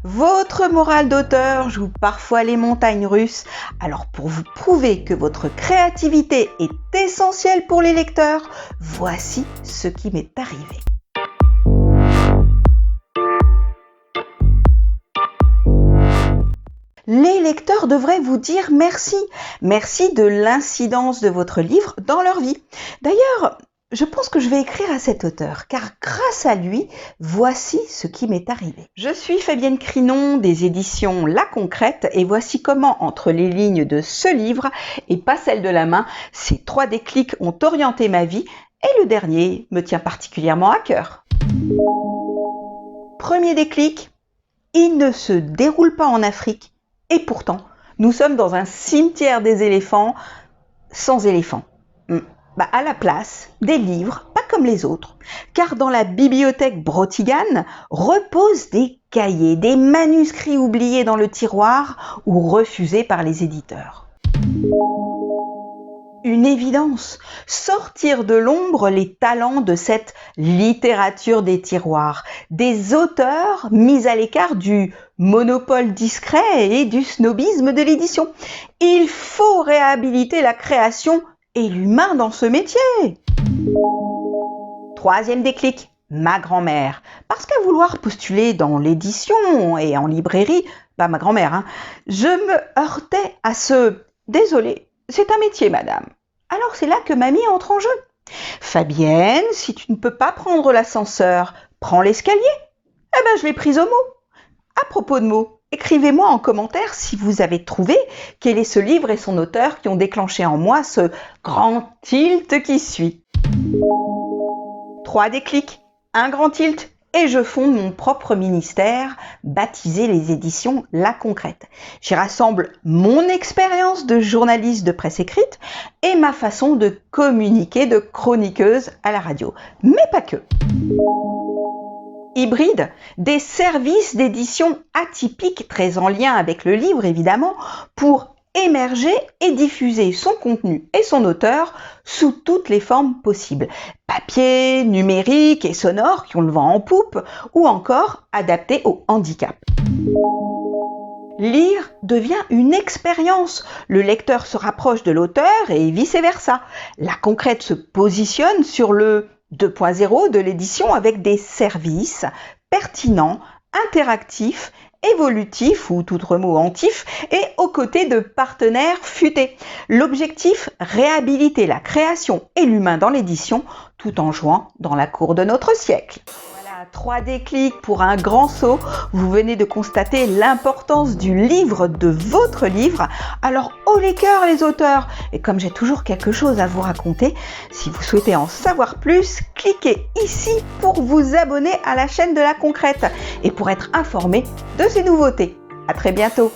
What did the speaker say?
Votre morale d'auteur joue parfois les montagnes russes. Alors pour vous prouver que votre créativité est essentielle pour les lecteurs, voici ce qui m'est arrivé. Les lecteurs devraient vous dire merci. Merci de l'incidence de votre livre dans leur vie. D'ailleurs, je pense que je vais écrire à cet auteur, car grâce à lui, voici ce qui m'est arrivé. Je suis Fabienne Crinon des éditions La Concrète et voici comment, entre les lignes de ce livre et pas celles de la main, ces 3 déclics ont orienté ma vie et le dernier me tient particulièrement à cœur. Premier déclic, il ne se déroule pas en Afrique et pourtant, nous sommes dans un cimetière des éléphants sans éléphants. À la place, des livres, pas comme les autres, car dans la bibliothèque Brotigan reposent des cahiers, des manuscrits oubliés dans le tiroir ou refusés par les éditeurs. Une évidence, sortir de l'ombre les talents de cette littérature des tiroirs, des auteurs mis à l'écart du monopole discret et du snobisme de l'édition. Il faut réhabiliter la création et l'humain dans ce métier. Troisième déclic, ma grand-mère. Parce qu'à vouloir postuler dans l'édition et en librairie, ma grand-mère, je me heurtais à ce « désolé, c'est un métier, madame ». Alors c'est là que mamie entre en jeu. Fabienne, si tu ne peux pas prendre l'ascenseur, prends l'escalier. Je l'ai prise au mot. À propos de mots, écrivez-moi en commentaire si vous avez trouvé quel est ce livre et son auteur qui ont déclenché en moi ce grand tilt qui suit. 3 déclics, un grand tilt et je fonde mon propre ministère baptisé les éditions La Concrète. J'y rassemble mon expérience de journaliste de presse écrite et ma façon de communiquer de chroniqueuse à la radio. Mais pas que. Hybride, des services d'édition atypiques très en lien avec le livre évidemment pour émerger et diffuser son contenu et son auteur sous toutes les formes possibles. Papier, numérique et sonore qui ont le vent en poupe ou encore adapté au handicap. Lire devient une expérience. Le lecteur se rapproche de l'auteur et vice-versa. La Concrète se positionne sur le 2.0 de l'édition avec des services pertinents, interactifs, évolutifs ou tout autre mot antif et aux côtés de partenaires futés. L'objectif, réhabiliter la création et l'humain dans l'édition tout en jouant dans la cour de notre siècle. Voilà, 3 déclics pour un grand saut. Vous venez de constater l'importance du livre, de votre livre. Alors, haut les cœurs les auteurs. Et comme j'ai toujours quelque chose à vous raconter, si vous souhaitez en savoir plus, cliquez ici pour vous abonner à la chaîne de La Concrète et pour être informé de ces nouveautés. À très bientôt.